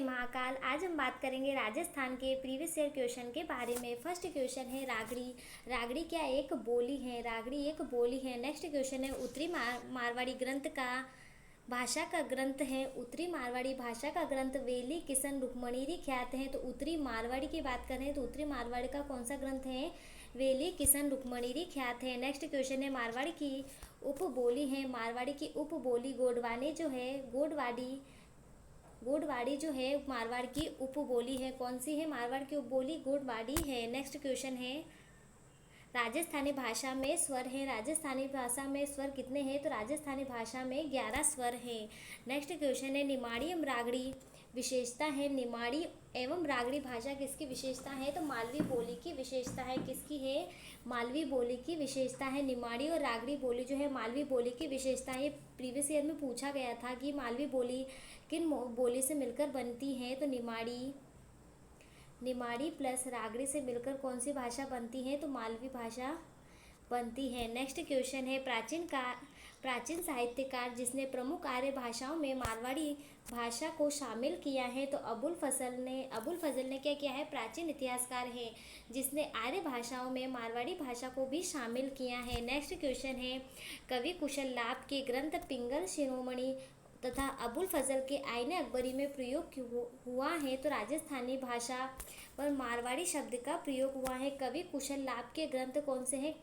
महाकाल। आज हम बात करेंगे राजस्थान के प्रीवियस ईयर क्वेश्चन के बारे में। फर्स्ट क्वेश्चन है रागड़ी। रागड़ी क्या एक बोली है? रागड़ी एक बोली है। नेक्स्ट क्वेश्चन है उत्तरी मारवाड़ी ग्रंथ का भाषा का ग्रंथ है। उत्तरी मारवाड़ी भाषा का ग्रंथ वेली किशन रुक्मणीरी ख्यात है। तो उत्तरी मारवाड़ी की बात करें तो उत्तरी मारवाड़ी का कौन सा ग्रंथ है? वेली किशन रुक्मणीरी ख्यात है। नेक्स्ट क्वेश्चन है मारवाड़ी की उपबोली है। मारवाड़ी की उपबोली गोडवानी जो है गोडवाड़ी जो है मारवाड़ की उपबोली है। कौन सी है मारवाड़ की उपबोली? गोडवाड़ी है। नेक्स्ट क्वेश्चन है राजस्थानी भाषा में स्वर है। राजस्थानी भाषा में स्वर कितने हैं? तो राजस्थानी भाषा में 11 स्वर हैं। नेक्स्ट क्वेश्चन है निमाड़ी एवं रागड़ी विशेषता है। निमाड़ी एवं रागड़ी भाषा किसकी विशेषता है? तो मालवी बोली की विशेषता है। किसकी है? मालवी बोली की विशेषता है। निमाड़ी और रागड़ी बोली जो है मालवी बोली की विशेषता है। प्रीवियस ईयर में पूछा गया था कि मालवी बोली किन बोली से मिलकर बनती है? तो निमाड़ी प्लस रागड़ी से मिलकर कौन सी भाषा बनती है? तो मालवी भाषा बनती है। नेक्स्ट क्वेश्चन है प्राचीन साहित्यकार जिसने प्रमुख आर्य भाषाओं में मारवाड़ी भाषा को शामिल किया है। तो अबुल फजल ने क्या किया है? प्राचीन इतिहासकार है जिसने आर्य भाषाओं में मारवाड़ी भाषा को भी शामिल किया है। नेक्स्ट क्वेश्चन है कवि कुशल लाभ के ग्रंथ पिंगल शिरोमणि तथा अबुल फजल के आईने अकबरी में प्रयोग हुआ है। तो राजस्थानी भाषा पर मारवाड़ी शब्द का प्रयोग हुआ है। कवि कुशल लाभ के ग्रंथ कौन से हैं?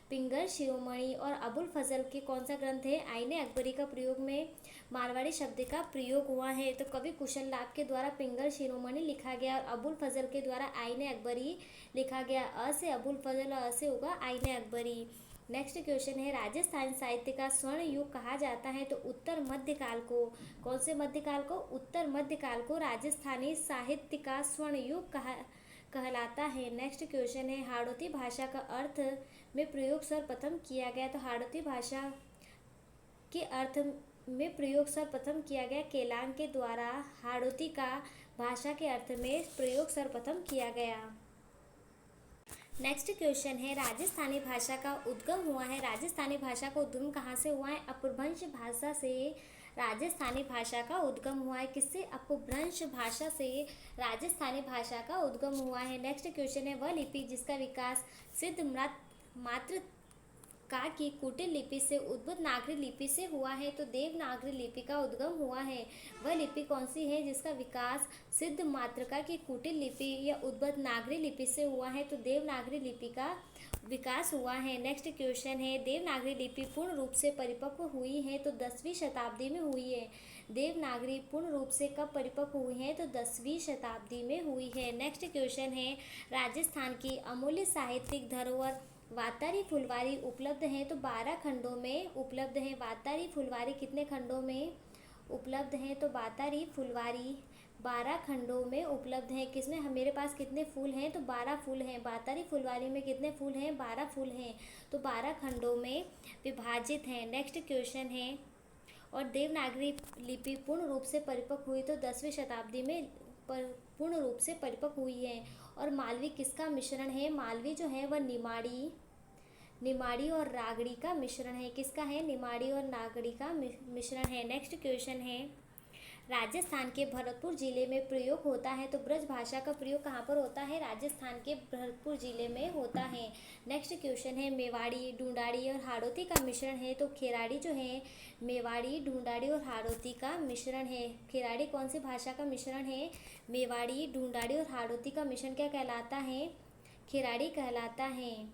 पिंगल शिरोमणि। और अबुल फजल के कौन सा ग्रंथ है? आईने अकबरी का प्रयोग में मारवाड़ी शब्द का प्रयोग हुआ है। तो कवि कुशल लाभ के द्वारा पिंगल शिरोमणि लिखा गया और अबुल फजल के द्वारा आईने अकबरी लिखा गया। अ से अबुल फजल और अ से होगा आईने अकबरी। नेक्स्ट क्वेश्चन है राजस्थान साहित्य का स्वर्ण युग कहा जाता है। तो उत्तर मध्यकाल को। कौन से मध्यकाल को? उत्तर मध्यकाल को राजस्थानी साहित्य का स्वर्ण युग कहलाता है। नेक्स्ट क्वेश्चन है हाड़ौती भाषा का अर्थ में प्रयोग सर्वप्रथम किया गया। तो हाड़ौती भाषा के अर्थ में प्रयोग सर्वप्रथम किया गया केलांग के द्वारा। हाड़ौती का भाषा के अर्थ में प्रयोग सर्वप्रथम किया गया। नेक्स्ट क्वेश्चन है राजस्थानी भाषा का उद्गम हुआ है। राजस्थानी भाषा का उद्गम कहाँ से हुआ है? अपभ्रंश भाषा से राजस्थानी भाषा का उद्गम हुआ है। किससे? अपभ्रंश भाषा से राजस्थानी भाषा का उद्गम हुआ है। नेक्स्ट क्वेश्चन है वह लिपि जिसका विकास सिद्ध मात्र का की कुटिल लिपि से देवनागरी लिपि से हुआ है। तो देवनागरी लिपि का उद्गम हुआ है। वह लिपि कौन सी है जिसका विकास सिद्ध मात्रका की कुटिल लिपि या देवनागरी लिपि से हुआ है? तो देवनागरी लिपि का विकास हुआ है। नेक्स्ट क्वेश्चन है देवनागरी लिपि पूर्ण रूप से परिपक्व हुई है। तो 10वीं शताब्दी में हुई है। देवनागरी पूर्ण रूप से कब परिपक्व हुई है? तो 10वीं शताब्दी में हुई है। नेक्स्ट क्वेश्चन है राजस्थान की अमूल्य साहित्यिक धरोहर वातारी फुलवारी उपलब्ध है। तो 12 खंडों में उपलब्ध है। वातारी फुलवारी कितने खंडों में उपलब्ध है? तो वातारी फुलवारी 12 खंडों में उपलब्ध है। किसमें? मेरे पास कितने फूल हैं? तो 12 फूल हैं। वातारी फुलवारी में कितने फूल हैं? 12 फूल हैं। तो 12 खंडों में विभाजित हैं। नेक्स्ट क्वेश्चन है और देवनागरी लिपि पूर्ण रूप से परिपक्व हुई तो 10वीं शताब्दी में पूर्ण रूप से परिपक्व हुई है। और मालवी किसका मिश्रण है? मालवी जो है वह निमाड़ी और रागड़ी का मिश्रण है। किसका है? निमाड़ी और रागड़ी का मिश्रण है। नेक्स्ट क्वेश्चन है राजस्थान के भरतपुर जिले में प्रयोग होता है। तो ब्रज भाषा का प्रयोग कहाँ पर होता है? राजस्थान के भरतपुर जिले में होता है। नेक्स्ट क्वेश्चन है मेवाड़ी ढूंढाड़ी और हाड़ौती का मिश्रण है। तो खेराड़ी जो है मेवाड़ी ढूंढाड़ी और हाड़ौती का मिश्रण है। खेराड़ी कौन सी भाषा का मिश्रण है? मेवाड़ी ढूंढाड़ी और हाड़ौती का मिश्रण क्या कहलाता है? खेराड़ी कहलाता है।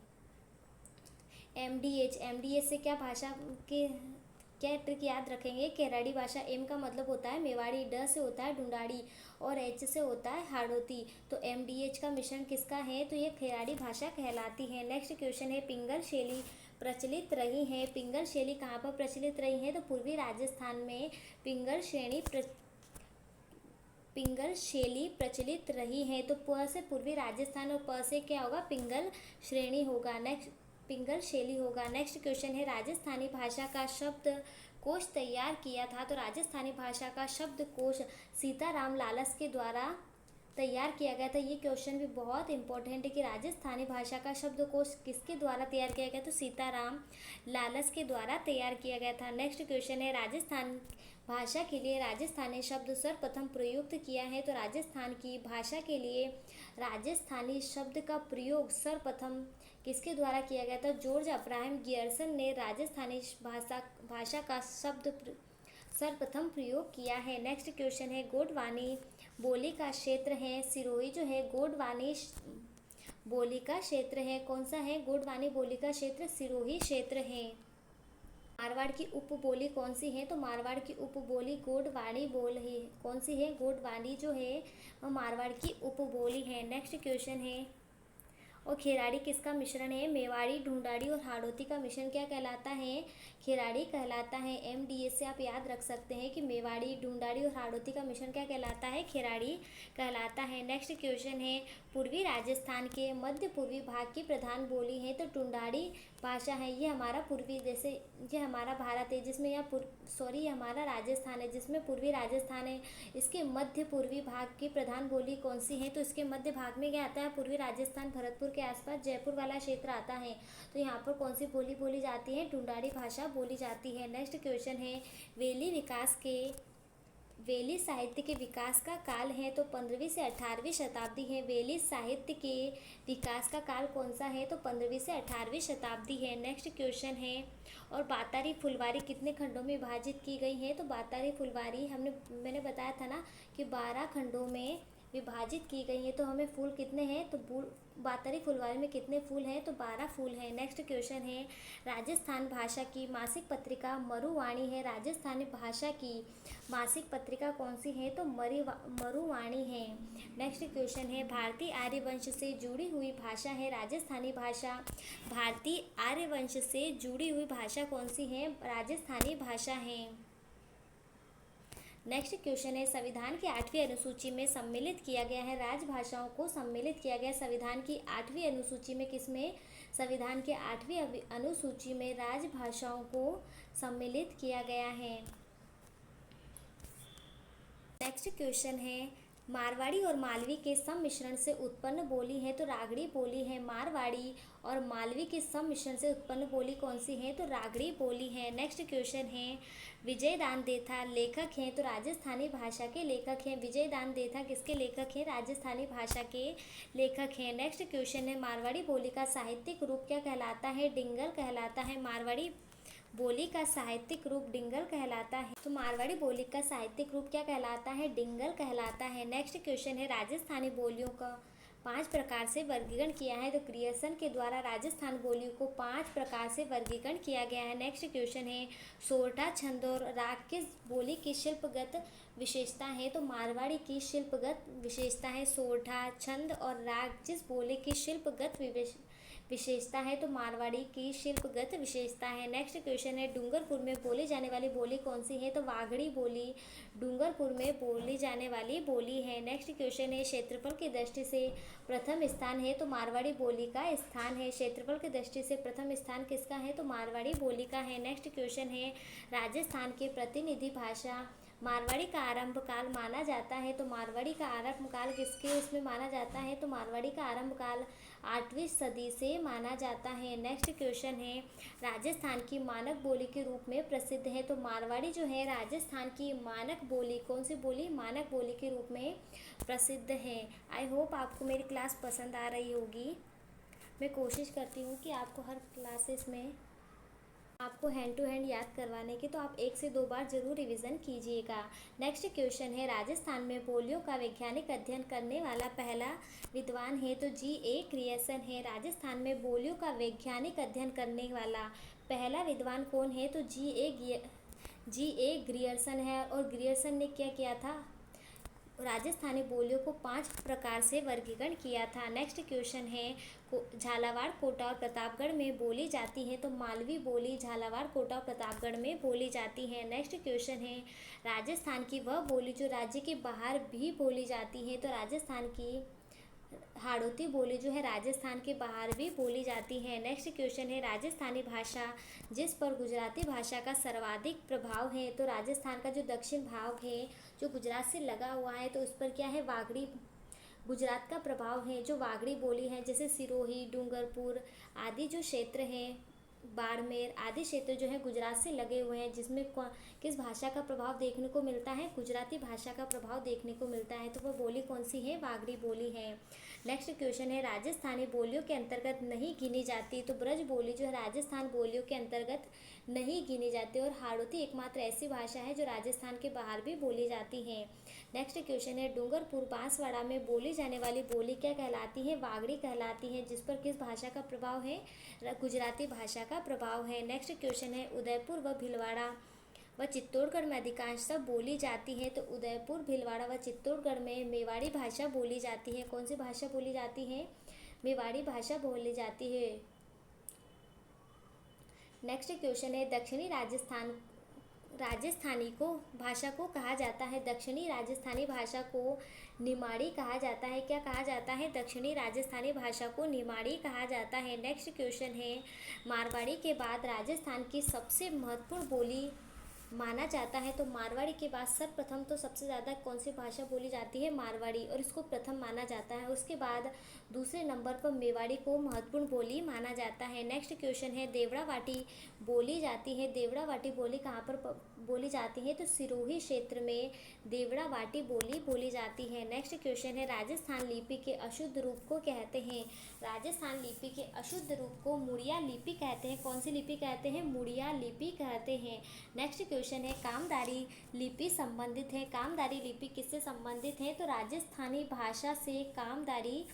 एमडीएच से क्या भाषा के क्या ट्रिक याद रखेंगे? खेराड़ी भाषा। एम का मतलब होता है मेवाड़ी, ड से होता है ढूंढाड़ी और एच से होता है हाड़ौती। तो एमडीएच का मिश्रण किसका है? तो ये खेराड़ी भाषा कहलाती है। नेक्स्ट क्वेश्चन है पिंगल शैली प्रचलित रही है। पिंगल शैली कहाँ पर प्रचलित रही है? तो पूर्वी राजस्थान में पिंगल शैली प्रचलित रही है। तो प से पूर्वी राजस्थान और प से क्या होगा? पिंगल श्रेणी होगा। नेक्स्ट पिंगल शैली होगा। नेक्स्ट क्वेश्चन है राजस्थानी भाषा का शब्द कोश तैयार किया था। तो राजस्थानी भाषा का शब्द कोश सीताराम लालस के द्वारा तैयार किया गया था। ये क्वेश्चन भी बहुत इंपॉर्टेंट है कि राजस्थानी भाषा का शब्दकोश किसके द्वारा तैयार किया गया, तो सीताराम लालस के द्वारा तैयार किया गया था। नेक्स्ट क्वेश्चन है, राजस्थान भाषा के लिए राजस्थानी शब्द सर्वप्रथम प्रयुक्त किया है, तो राजस्थान की भाषा के लिए राजस्थानी शब्द का प्रयोग सर्वप्रथम किसके द्वारा किया गया था, जॉर्ज अब्राहम गियर्सन ने राजस्थानी भाषा का सर्वप्रथम प्रयोग किया है। नेक्स्ट क्वेश्चन है, गोंडवानी बोली का क्षेत्र है, सिरोही जो है गोंडवानी बोली का क्षेत्र है, कौन सा है, गोंडवानी बोली का क्षेत्र सिरोही क्षेत्र है। मारवाड़ की उपबोली कौन सी है, तो मारवाड़ की उपबोली गोंडवानी बोल है, कौन सी है, गोंडवानी जो है वह मारवाड़ की उपबोली है। नेक्स्ट क्वेश्चन है, और खेराड़ी किसका मिश्रण है, मेवाड़ी, ढूंढाड़ी और हाड़ौती का मिश्रण क्या कहलाता है, खेराड़ी कहलाता है। MDS से आप याद रख सकते हैं कि मेवाड़ी, ढूंढाड़ी और हाड़ौती का मिश्रण क्या कहलाता है, खेराड़ी कहलाता है। नेक्स्ट क्वेश्चन है, पूर्वी राजस्थान के मध्य पूर्वी भाग की प्रधान बोली है, तो ढूंढाड़ी भाषा है। ये हमारा पूर्वी, जैसे ये हमारा भारत है जिसमें ये हमारा राजस्थान है जिसमें पूर्वी राजस्थान है, इसके मध्य पूर्वी भाग की प्रधान बोली कौन सी है, तो इसके मध्य भाग में क्या आता है, पूर्वी राजस्थान, भरतपुर के आसपास जयपुर वाला क्षेत्र आता है, तो यहाँ पर कौन सी बोली बोली जाती है, ढूंढाड़ी भाषा बोली जाती है। नेक्स्ट क्वेश्चन है, वेली साहित्य के विकास का काल है, तो 15वीं से 18वीं शताब्दी है। वेली साहित्य के विकास का काल कौन सा है, तो 15वीं से 18वीं शताब्दी है। नेक्स्ट क्वेश्चन है, और बातारी फुलवारी कितने खंडों में विभाजित की गई है, तो बातारी फुलवारी मैंने बताया था ना कि 12 खंडों में विभाजित की गई है। तो हमें फूल कितने हैं, तो बातारी फुलवारी में कितने फूल हैं, तो 12 फूल हैं। नेक्स्ट क्वेश्चन है, राजस्थान भाषा की मासिक पत्रिका मरुवाणी है, राजस्थानी भाषा की मासिक पत्रिका कौन सी है, तो मरुवाणी है। नेक्स्ट क्वेश्चन है, भारतीय आर्यवंश से जुड़ी हुई भाषा है राजस्थानी भाषा, भारतीय आर्यवंश से जुड़ी हुई भाषा कौन सी है, राजस्थानी भाषा है। नेक्स्ट क्वेश्चन है, संविधान की 8वीं अनुसूची में सम्मिलित किया गया है, राजभाषाओं को सम्मिलित किया गया संविधान की 8वीं अनुसूची में, किसमें, संविधान के 8वीं अनुसूची में राजभाषाओं को सम्मिलित किया गया है। नेक्स्ट क्वेश्चन है, मारवाड़ी और मालवी के सम्मिश्रण से उत्पन्न बोली है, तो रागड़ी बोली है। मारवाड़ी और मालवी के सम्मिश्रण से उत्पन्न बोली कौन सी है, तो रागड़ी बोली है। नेक्स्ट क्वेश्चन है, विजयदान देथा लेखक हैं, तो राजस्थानी भाषा के लेखक हैं। विजयदान देथा किसके लेखक हैं, राजस्थानी भाषा के लेखक हैं। नेक्स्ट क्वेश्चन है, मारवाड़ी बोली का साहित्यिक रूप क्या कहलाता है, डिंगल कहलाता है। मारवाड़ी बोली का साहित्यिक रूप डिंगल कहलाता है, तो मारवाड़ी बोली का साहित्यिक रूप क्या कहलाता है, डिंगल कहलाता है। नेक्स्ट क्वेश्चन है, राजस्थानी बोलियों का 5 प्रकार से वर्गीकरण किया है, तो क्रियर्सन के द्वारा राजस्थान बोलियों को 5 प्रकार से वर्गीकरण किया गया है। नेक्स्ट क्वेश्चन है, सोरठा, छंद और राग किस बोली की शिल्पगत विशेषता है, तो मारवाड़ी की शिल्पगत विशेषता है। सोरठा, छंद और राग जिस बोली की शिल्पगत विशेषता है, तो मारवाड़ी की शिल्पगत विशेषता है। नेक्स्ट क्वेश्चन है, डूंगरपुर में बोली जाने वाली बोली कौन सी है, तो वागड़ी बोली डूंगरपुर में बोली जाने वाली बोली है। नेक्स्ट क्वेश्चन है, क्षेत्रफल की दृष्टि से प्रथम स्थान है, तो मारवाड़ी बोली का स्थान है। क्षेत्रफल की दृष्टि से प्रथम स्थान किसका है, तो मारवाड़ी बोली का है। नेक्स्ट क्वेश्चन है, राजस्थान के प्रतिनिधि भाषा मारवाड़ी का आरंभ काल माना जाता है, तो मारवाड़ी का आरंभ काल किसके उसमें माना जाता है, तो मारवाड़ी का आरंभ काल 8वीं सदी से माना जाता है। नेक्स्ट क्वेश्चन है, राजस्थान की मानक बोली के रूप में प्रसिद्ध है, तो मारवाड़ी जो है राजस्थान की मानक बोली, कौन सी बोली, मानक बोली के रूप में प्रसिद्ध है। आई होप आपको मेरी क्लास पसंद आ रही होगी। मैं कोशिश करती हूँ कि आपको हर क्लासेस में आपको हैंड टू हैंड याद करवाने की, तो आप 1 से 2 बार जरूर रिवीजन कीजिएगा। नेक्स्ट क्वेश्चन है, राजस्थान में बोलियों का वैज्ञानिक अध्ययन करने वाला पहला विद्वान है, तो GA ग्रियर्सन है। राजस्थान में बोलियों का वैज्ञानिक अध्ययन करने वाला पहला विद्वान कौन है, तो GA ग्रियर्सन है। और ग्रियर्सन ने क्या किया था, राजस्थानी बोलियों को 5 प्रकार से वर्गीकरण किया था। नेक्स्ट क्वेश्चन है, झालावाड़, कोटा और प्रतापगढ़ में बोली जाती है, तो मालवी बोली झालावाड़, कोटा और प्रतापगढ़ में बोली जाती है। नेक्स्ट क्वेश्चन है, राजस्थान की वह बोली जो राज्य के बाहर भी बोली जाती है, तो राजस्थान की हाड़ौती बोली जो है राजस्थान के बाहर भी बोली जाती है। नेक्स्ट क्वेश्चन है, राजस्थानी भाषा जिस पर गुजराती भाषा का सर्वाधिक प्रभाव है, तो राजस्थान का जो दक्षिण भाग है जो गुजरात से लगा हुआ है, तो उस पर क्या है, गुजरात का प्रभाव है जो वागड़ी बोली है, जैसे सिरोही, डूंगरपुर आदि जो क्षेत्र हैं, बाड़मेर आदि क्षेत्र जो है गुजरात से लगे हुए हैं, जिसमें किस भाषा का प्रभाव देखने को मिलता है, गुजराती भाषा का प्रभाव देखने को मिलता है। तो वह बोली कौन सी है, वागड़ी बोली है। नेक्स्ट क्वेश्चन है, राजस्थानी बोलियों के अंतर्गत नहीं गिनी जाती। तो ब्रज बोली जो है राजस्थान बोलियों के अंतर्गत नहीं गिनी जाती, और हाड़ौती एकमात्र ऐसी भाषा है जो राजस्थान के बाहर भी बोली जाती है। नेक्स्ट क्वेश्चन है, डूंगरपुर बांसवाड़ा में बोली जाने वाली बोली क्या कहलाती है, वागड़ी कहलाती है, जिस पर किस भाषा का प्रभाव है, गुजराती भाषा का प्रभाव है। नेक्स्ट क्वेश्चन है, उदयपुर व भीलवाड़ा व चित्तौड़गढ़ में अधिकांशतः बोली जाती है। तो उदयपुर, भीलवाड़ा व चित्तौड़गढ़ में मेवाड़ी भाषा बोली जाती है। कौन सी भाषा बोली जाती है, मेवाड़ी भाषा बोली जाती है। नेक्स्ट क्वेश्चन है, दक्षिणी राजस्थानी को भाषा को कहा जाता है, दक्षिणी राजस्थानी भाषा को निमाड़ी कहा जाता है। क्या कहा जाता है, दक्षिणी राजस्थानी भाषा को निमाड़ी कहा जाता है। नेक्स्ट क्वेश्चन है, मारवाड़ी के बाद राजस्थान की सबसे महत्वपूर्ण बोली माना जाता है। तो मारवाड़ी के बाद सर्वप्रथम तो सबसे ज़्यादा कौन सी भाषा बोली जाती है, मारवाड़ी, और इसको प्रथम माना जाता है। उसके बाद दूसरे नंबर पर मेवाड़ी को महत्वपूर्ण बोली माना जाता है। नेक्स्ट क्वेश्चन है, देवड़ावाटी बोली जाती है। देवड़ावाटी बोली कहाँ पर बोली जाती है, तो सिरोही क्षेत्र में देवड़ावाटी बोली बोली जाती है। नेक्स्ट क्वेश्चन है, राजस्थान लिपि के अशुद्ध रूप को कहते हैं। राजस्थान लिपि के अशुद्ध रूप को मुड़िया लिपि कहते हैं। कौन सी लिपि कहते हैं, मुड़िया लिपि कहते हैं। नेक्स्ट क्वेश्चन है, कामदारी लिपि संबंधित है। कामदारी लिपि किससे संबंधित है, तो राजस्थानी भाषा से कामदारी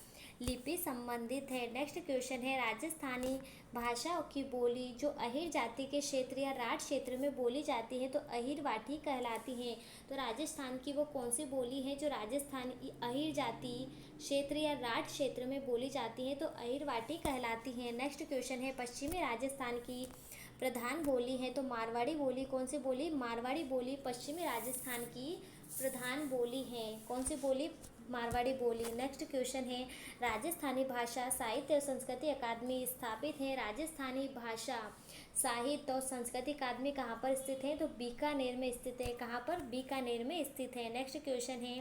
लिपि संबंधित है। नेक्स्ट क्वेश्चन है, राजस्थानी भाषा की बोली जो अहिर जाति के क्षेत्र या राठ क्षेत्र में बोली जाती है, तो अहिरवाठी कहलाती है। तो राजस्थान की वो कौन सी बोली है जो राजस्थान अहिर जाति क्षेत्र या राठ क्षेत्र में बोली जाती है, तो अहिरवाठी कहलाती है। नेक्स्ट क्वेश्चन है, पश्चिमी राजस्थान की प्रधान बोली है। तो मारवाड़ी बोली, कौन सी बोली, मारवाड़ी बोली पश्चिमी राजस्थान की प्रधान बोली है। कौन सी बोली, मारवाड़ी बोली। नेक्स्ट क्वेश्चन है, राजस्थानी भाषा साहित्य और संस्कृति अकादमी स्थापित है। राजस्थानी भाषा साहित्य और संस्कृति अकादमी कहाँ पर स्थित है, तो बीकानेर में स्थित है। कहाँ पर, बीकानेर में स्थित है। नेक्स्ट क्वेश्चन है,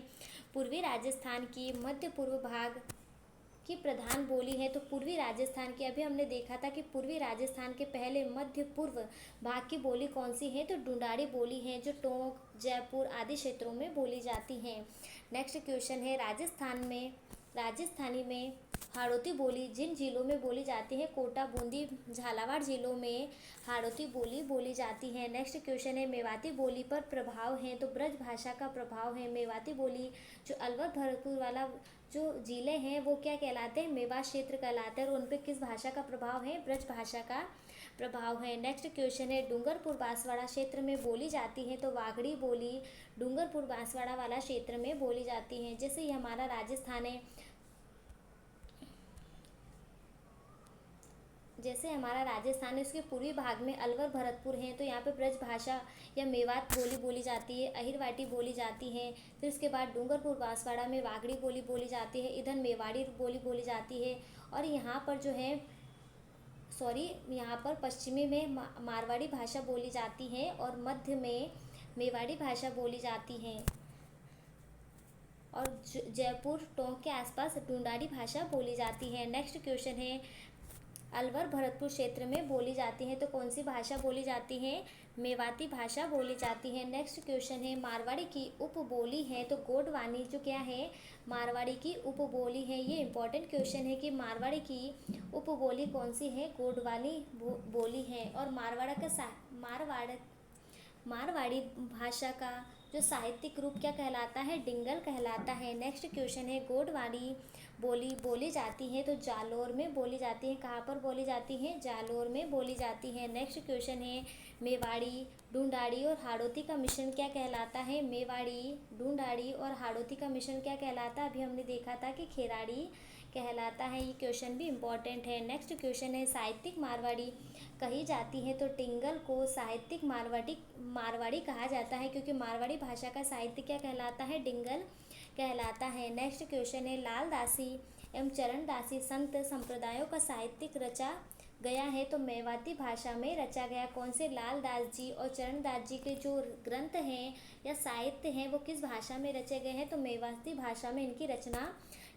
पूर्वी राजस्थान की मध्य पूर्व भाग की प्रधान बोली है। तो पूर्वी राजस्थान की, अभी हमने देखा था कि पूर्वी राजस्थान के पहले मध्य पूर्व भाग की बोली कौन सी है, तो ढूंढाड़ी बोली है, जो टोंक, जयपुर आदि क्षेत्रों में बोली जाती है। नेक्स्ट क्वेश्चन है, राजस्थानी में हाड़ौती बोली जिन जिलों में बोली जाती है, कोटा, बूंदी, झालावाड़ जिलों में हाड़ौती बोली बोली जाती है। नेक्स्ट क्वेश्चन है, मेवाती बोली पर प्रभाव है। तो ब्रज भाषा का प्रभाव है। मेवाती बोली जो अलवर भरतपुर वाला जो जिले हैं वो क्या कहलाते हैं, मेवात क्षेत्र कहलाते हैं, और उन पर किस भाषा का प्रभाव है, ब्रज भाषा का प्रभाव है। नेक्स्ट क्वेश्चन है, डूंगरपुर बांसवाड़ा क्षेत्र में बोली जाती है। तो वागड़ी बोली डूंगरपुर बांसवाड़ा वाला क्षेत्र में बोली जाती है। जैसे ये हमारा राजस्थान है, जैसे हमारा राजस्थान है, उसके पूर्वी भाग में अलवर भरतपुर हैं, तो यहाँ पे ब्रज भाषा या मेवात बोली बोली जाती है, अहिरवाटी बोली जाती है। फिर उसके बाद डूंगरपुर बांसवाड़ा में वागड़ी बोली बोली जाती है, इधर मेवाड़ी बोली बोली जाती है, और यहाँ पर जो है यहाँ पर पश्चिमी में मारवाड़ी भाषा बोली जाती है, और मध्य में मेवाड़ी भाषा बोली जाती है, और जयपुर, टोंक के आसपास ढूंढाड़ी भाषा बोली जाती है। नेक्स्ट क्वेश्चन है, अलवर भरतपुर क्षेत्र में बोली जाती है, तो कौन सी भाषा बोली जाती है, मेवाती भाषा बोली जाती है। नेक्स्ट क्वेश्चन है, मारवाड़ी की उपबोली है। तो गोंडवानी जो क्या है, मारवाड़ी की उपबोली है। ये इंपॉर्टेंट क्वेश्चन है कि मारवाड़ी की उपबोली कौन सी है, गोंडवानी बोली है। और मारवाड़ी भाषा का जो साहित्यिक रूप क्या कहलाता है, डिंगल कहलाता है। नेक्स्ट क्वेश्चन है, गोंडवानी बोली बोली जाती है, तो जालोर में बोली जाती है। कहाँ पर बोली जाती है, जालोर में बोली जाती है। नेक्स्ट क्वेश्चन है, मेवाड़ी, ढूंढाड़ी और हाड़ौती का मिश्रण क्या कहलाता है, मेवाड़ी, ढूंढाड़ी और हाड़ौती का मिश्रण क्या कहलाता है, अभी हमने देखा था कि खेराड़ी कहलाता है। ये क्वेश्चन भी इम्पॉर्टेंट है। नेक्स्ट क्वेश्चन है, साहित्यिक मारवाड़ी कही जाती है। तो टिंगल को साहित्यिक मारवाड़ी कहा जाता है, क्योंकि मारवाड़ी भाषा का साहित्य क्या कहलाता है, डिंगल कहलाता है। नेक्स्ट क्वेश्चन है, लाल दासी एवं चरण दासी संत संप्रदायों का साहित्यिक रचा गया है तो मेवाती भाषा में रचा गया। कौन से लाल दास जी और चरण दास जी के जो ग्रंथ हैं या साहित्य हैं वो किस भाषा में रचे गए हैं, तो मेवाती भाषा में इनकी रचना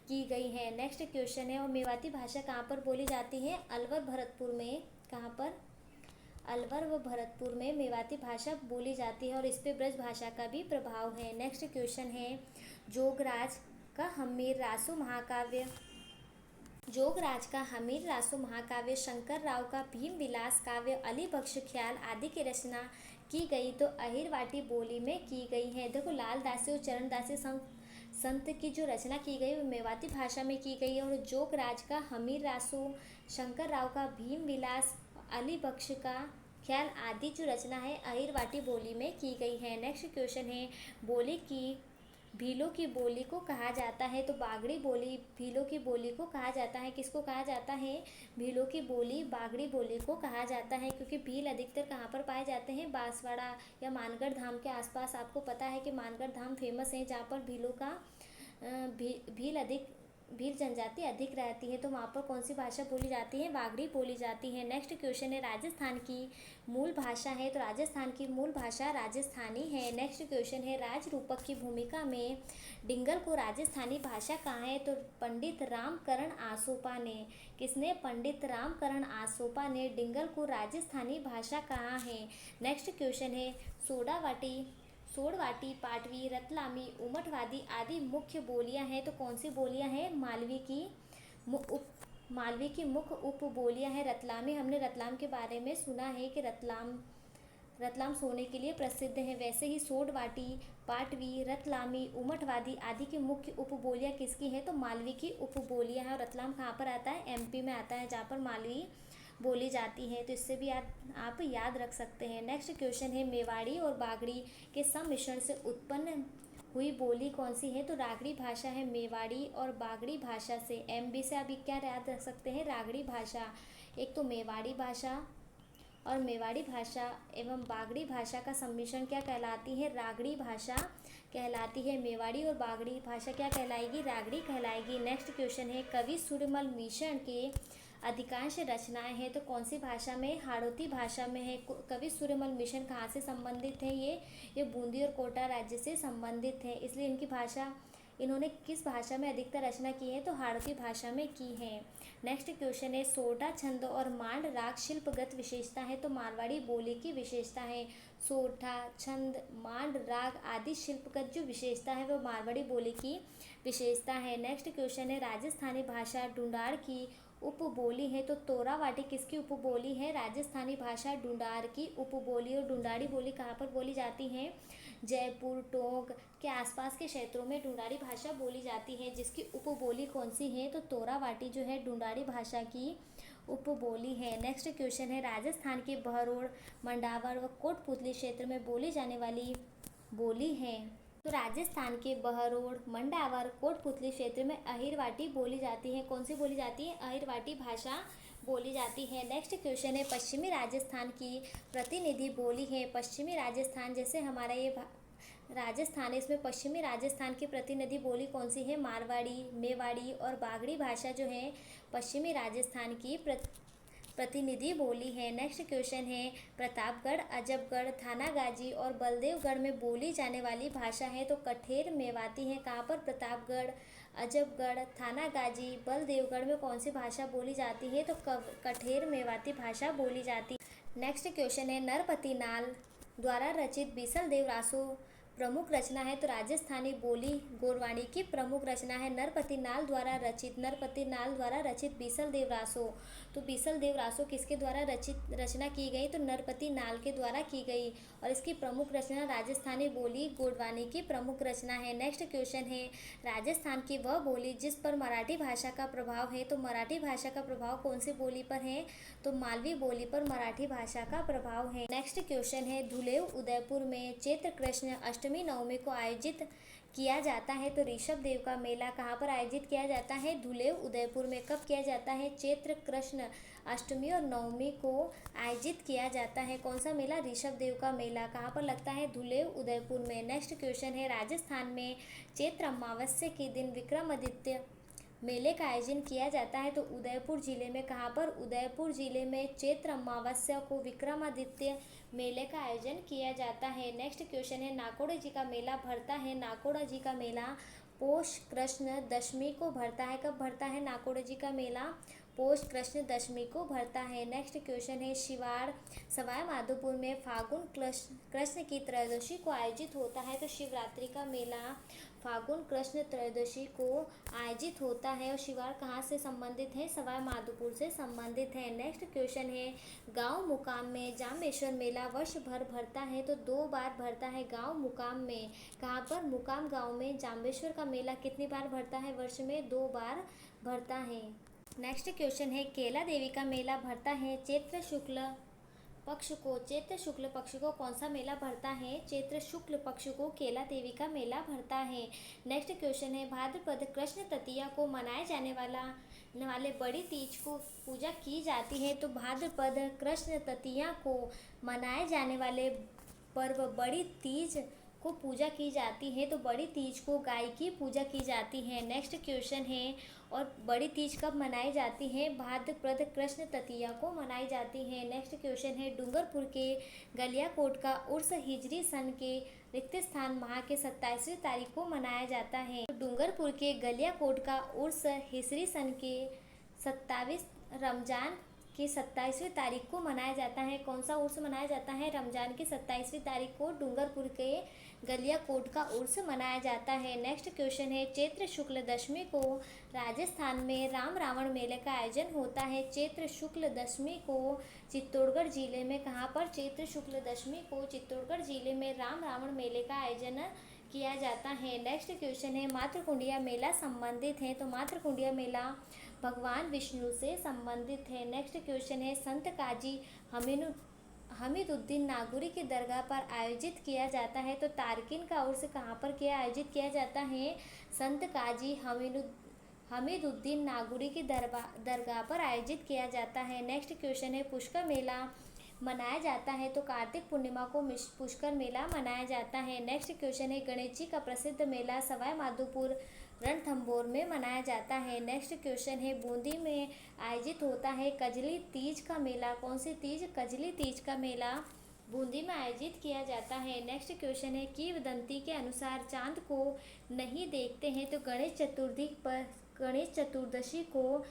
की गई है। नेक्स्ट क्वेश्चन है, और मेवाती भाषा कहाँ पर बोली जाती है? अलवर भरतपुर में। कहाँ पर? अलवर व भरतपुर में मेवाती भाषा बोली जाती है और इस पे ब्रज भाषा का भी प्रभाव है। नेक्स्ट क्वेश्चन है, जोगराज का हमीर रासो महाकाव्य, जोगराज का हमीर रासो महाकाव्य, शंकर राव का भीम विलास काव्य, अली बख्श ख्याल आदि की रचना की गई तो अहिरवाटी बोली में की गई है। देखो, लाल दासी और चरण दासी संत की जो रचना की गई वो मेवाती भाषा में की गई है, और जोगराज का हमीर रासो, शंकर राव का भीम विलास, अली बख्श का ख्याल आदि जो रचना है अहिरवाटी बोली में की गई है। नेक्स्ट क्वेश्चन है, बोली की भीलों की बोली को कहा जाता है, तो बागड़ी बोली भीलों की बोली को कहा जाता है। किसको कहा जाता है? भीलों की बोली बागड़ी बोली को कहा जाता है, क्योंकि भील अधिकतर कहाँ पर पाए जाते हैं? बांसवाड़ा या मानगढ़ धाम के आसपास। आपको पता है कि मानगढ़ धाम फेमस है जहाँ पर भीलों का भील जनजाति अधिक रहती है, तो वहाँ पर कौन सी भाषा बोली जाती है? बागड़ी बोली जाती है। नेक्स्ट क्वेश्चन है, राजस्थान की मूल भाषा है, तो राजस्थान की मूल भाषा राजस्थानी है। नेक्स्ट क्वेश्चन है, राजरूपक की भूमिका में डिंगल को राजस्थानी भाषा कहाँ है? तो पंडित रामकरण आसोपा ने। किसने? पंडित रामकरण आसोपा ने डिंगल को राजस्थानी भाषा कहाँ है। नेक्स्ट क्वेश्चन है, सोड़वाटी, पाटवी, रतलामी, उमटवादी आदि मुख्य बोलियां हैं, तो कौन सी बोलियां हैं? मालवी की मुख्य उप बोलियां हैं रतलामी। हमने रतलाम के बारे में सुना है कि रतलाम सोने के लिए प्रसिद्ध है। वैसे ही सोड़वाटी, पाटवी, रतलामी, उमटवादी आदि की मुख्य उपबोलियाँ किसकी हैं? तो मालवी की उपबोलियाँ हैं। और रतलाम कहाँ पर आता है? एमपी में आता है, जहाँ पर मालवी बोली जाती है, तो इससे भी आप याद रख सकते हैं। नेक्स्ट क्वेश्चन है, मेवाड़ी और बागड़ी के सम्मिश्रण से उत्पन्न हुई बोली कौन सी है? तो रागड़ी भाषा है मेवाड़ी और बागड़ी भाषा से। एमबी से अभी क्या याद रख सकते हैं? रागड़ी भाषा। एक तो मेवाड़ी भाषा और मेवाड़ी भाषा एवं बागड़ी भाषा का सम्मिश्रण क्या कहलाती है? रागड़ी भाषा कहलाती है। मेवाड़ी और बागड़ी भाषा क्या कहलाएगी? रागड़ी कहलाएगी। नेक्स्ट क्वेश्चन है, कवि सूर्यमल मिश्र के अधिकांश रचनाएं हैं, तो कौन सी भाषा में? हाड़ौती भाषा में है। कवि सूर्यमल मिश्र कहाँ से संबंधित है? ये बूंदी और कोटा राज्य से संबंधित है, इसलिए इन्होंने किस भाषा में अधिकतर रचना की है? तो हाड़ौती भाषा में की है। नेक्स्ट क्वेश्चन है, सोटा छंद और मांड राग शिल्पगत विशेषता है, तो मारवाड़ी बोली की विशेषता है। सोठा, छंद, मांड राग आदि शिल्पगत जो विशेषता है वो मारवाड़ी बोली की विशेषता है। नेक्स्ट क्वेश्चन है, राजस्थानी भाषा ढूंढाड़ की उपबोली है, तो तोरावाटी किसकी उपबोली है? राजस्थानी भाषा ढूंढाड़ की उपबोली। और ढूंढाड़ी बोली कहाँ पर बोली जाती है? जयपुर, टोंक के आसपास के क्षेत्रों में ढूंढाड़ी भाषा बोली जाती है, जिसकी उपबोली कौन सी है? तो तोरावाटी जो है ढूंढाड़ी भाषा की उपबोली है। नेक्स्ट क्वेश्चन है, राजस्थान के बहरोड़, मंडावर व कोटपुतली क्षेत्र में बोली जाने वाली बोली है, तो राजस्थान के बहरोड़, मंडावर, कोटपुतली क्षेत्र में अहिरवाटी बोली जाती है। कौन सी बोली जाती है? अहिरवाटी भाषा बोली जाती है। नेक्स्ट क्वेश्चन है, पश्चिमी राजस्थान की प्रतिनिधि बोली है। पश्चिमी राजस्थान, जैसे हमारा ये राजस्थान है, इसमें पश्चिमी राजस्थान की प्रतिनिधि बोली कौन सी है? मारवाड़ी, मेवाड़ी और बागड़ी भाषा जो है पश्चिमी राजस्थान की प्रतिनिधि बोली है। नेक्स्ट क्वेश्चन है, प्रतापगढ़, अजबगढ़, थानागाजी और बलदेवगढ़ में बोली जाने वाली भाषा है, तो कठेर मेवाती है। कहाँ पर? प्रतापगढ़, अजबगढ़, थानागाजी, बलदेवगढ़ में कौन सी भाषा बोली जाती है? तो कठेर मेवाती भाषा बोली जाती है। नेक्स्ट क्वेश्चन है, नरपति नाल द्वारा रचित बीसल देव रासो प्रमुख रचना है, तो राजस्थानी बोली गोरवाणी की प्रमुख रचना है। नरपति नाल द्वारा रचित बीसल देव रासो, तो बीसल देव रासो किसके द्वारा रचना की गई? तो नरपति नाल के द्वारा की गई, और इसकी प्रमुख रचना राजस्थानी बोली गोरवाणी की प्रमुख रचना है। नेक्स्ट क्वेश्चन है, राजस्थान की वह बोली जिस पर मराठी भाषा का प्रभाव है, तो मराठी भाषा का प्रभाव कौन सी बोली पर है? तो मालवी बोली पर मराठी भाषा का प्रभाव है। नेक्स्ट क्वेश्चन है, धुलेव उदयपुर में चैत्र कृष्ण अष्टमी नवमी को आयोजित किया जाता है, तो ऋषभ देव का मेला कहाँ पर आयोजित किया जाता है? धुलेव उदयपुर में। कब किया जाता है? चैत्र कृष्ण अष्टमी और नवमी को आयोजित किया जाता है। कौन सा मेला? ऋषभ देव का मेला। कहाँ पर लगता है? धुलेव उदयपुर में। नेक्स्ट क्वेश्चन है, राजस्थान में चैत्र अमावस्या के दिन विक्रमादित्य मेले का आयोजन किया जाता है? तो उदयपुर जिले में। कहाँ पर? उदयपुर जिले में चैत्र अमावस्या को विक्रमादित्य मेले का आयोजन किया जाता है। नेक्स्ट क्वेश्चन है, नाकोड़ा जी का मेला भरता है? नाकोड़ा जी का मेला पौष कृष्ण दशमी को भरता है। कब भरता है नाकोड़ा जी का मेला? पौष कृष्ण दशमी को भरता है। नेक्स्ट क्वेश्चन है, शिवाड़ सवाई माधोपुर में फागुन कृष्ण की त्रयोदशी को आयोजित होता है? तो शिवरात्रि का मेला फागुन कृष्ण त्रयोदशी को आयोजित होता है। और शिवाड़ कहाँ से संबंधित है? सवाई माधोपुर से संबंधित है। नेक्स्ट क्वेश्चन है, गांव मुकाम में जाम्बेश्वर मेला वर्ष भर भरता है? तो 2 बार भरता है गांव मुकाम में। कहाँ पर? मुकाम गांव में जाम्बेश्वर का मेला कितनी बार भरता है? वर्ष में 2 बार भरता है। नेक्स्ट क्वेश्चन है, केला देवी का मेला भरता है चैत्र शुक्ल पक्ष को? चैत्र शुक्ल पक्ष को कौन सा मेला भरता है? चैत्र शुक्ल पक्ष को केला देवी का मेला भरता है। नेक्स्ट क्वेश्चन है, भाद्रपद कृष्ण तृतीया को मनाए जाने वाले बड़ी तीज को पूजा की जाती है? तो भाद्रपद कृष्ण तृतीया को मनाए जाने वाले पर्व बड़ी तीज को पूजा की जाती है। तो बड़ी तीज को गाय की पूजा की जाती है। नेक्स्ट क्वेश्चन है, और बड़ी तीज कब मनाई जाती है? भाद्रपद कृष्ण तृतीया को मनाई जाती है। नेक्स्ट क्वेश्चन है, डूंगरपुर के गलियाकोट का उर्स हिजरी सन के रिक्त स्थान माह के 27वीं तारीख को मनाया जाता है। तो डूंगरपुर के गलियाकोट का उर्स हिजरी सन के 27 रमजान की 27वीं तारीख को मनाया जाता है। कौन सा उर्स मनाया जाता है? रमजान की 27वीं तारीख को डूंगरपुर के गलियाकोट का उर्स मनाया जाता है। नेक्स्ट क्वेश्चन है, चैत्र शुक्ल दशमी को राजस्थान में राम रावण मेले का आयोजन होता है? चैत्र शुक्ल दशमी को चित्तौड़गढ़ जिले में। कहाँ पर? चैत्र शुक्ल दशमी को चित्तौड़गढ़ जिले में राम रावण मेले का आयोजन किया जाता है। नेक्स्ट क्वेश्चन है, मातृकुंडिया मेला संबंधित है? तो मातृकुंडिया मेला भगवान विष्णु से संबंधित है। नेक्स्ट क्वेश्चन है, संत काजी हमीदुद्दीन नागौरी की दरगाह पर आयोजित किया जाता है? तो तारकिन का उर्स कहाँ पर आयोजित किया जाता है? संत काजी हमीदुद्दीन नागौरी की दरगाह पर आयोजित किया जाता है। नेक्स्ट क्वेश्चन है, पुष्कर मेला मनाया जाता है? तो कार्तिक पूर्णिमा को पुष्कर मेला मनाया जाता है। नेक्स्ट क्वेश्चन है, गणेश जी का प्रसिद्ध मेला सवाई माधोपुर रणथंभौर में मनाया जाता है? नेक्स्ट क्वेश्चन है, बूंदी में आयोजित होता है कजली तीज का मेला? कौन सी तीज? कजली तीज का मेला बूंदी में आयोजित किया जाता है। नेक्स्ट क्वेश्चन है, किंवदंती के अनुसार चांद को नहीं देखते हैं? तो गणेश चतुर्दशी को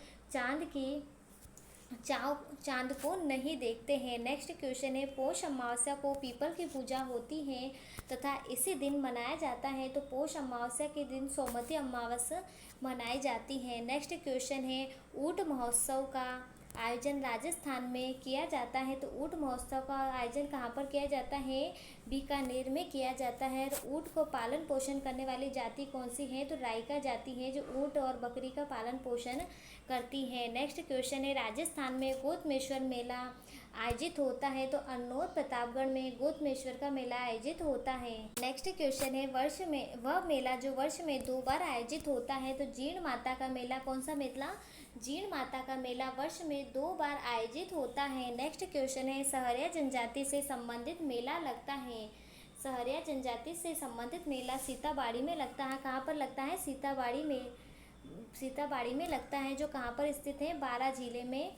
चांद को नहीं देखते हैं। नेक्स्ट क्वेश्चन है, पौष अमावस्या को पीपल की पूजा होती है तथा इसी दिन मनाया जाता है? तो पौष अमावस्या के दिन सोमवती अमावस्या मनाई जाती है। नेक्स्ट क्वेश्चन है, ऊंट महोत्सव का आयोजन राजस्थान में किया जाता है? तो ऊंट महोत्सव का आयोजन कहाँ पर किया जाता है? बीकानेर में किया जाता है। ऊंट को पालन पोषण करने वाली जाति कौन सी है? तो राइका जाति है जो ऊंट और बकरी का पालन पोषण करती है। नेक्स्ट क्वेश्चन है, राजस्थान में गौतमेश्वर मेला आयोजित होता है? तो अनोर प्रतापगढ़ में गौतमेश्वर का मेला आयोजित होता है। नेक्स्ट क्वेश्चन है, वर्ष में वह मेला जो वर्ष में 2 बार आयोजित होता है? तो जीण माता का मेला। कौन सा मेला? जीण माता का मेला वर्ष में 2 बार आयोजित होता है। नेक्स्ट क्वेश्चन है, सहरिया जनजाति से संबंधित मेला लगता है? सहरिया जनजाति से संबंधित मेला सीताबाड़ी में लगता है। कहाँ पर लगता है? सीताबाड़ी में लगता है, जो कहाँ पर स्थित है? बारां जिले में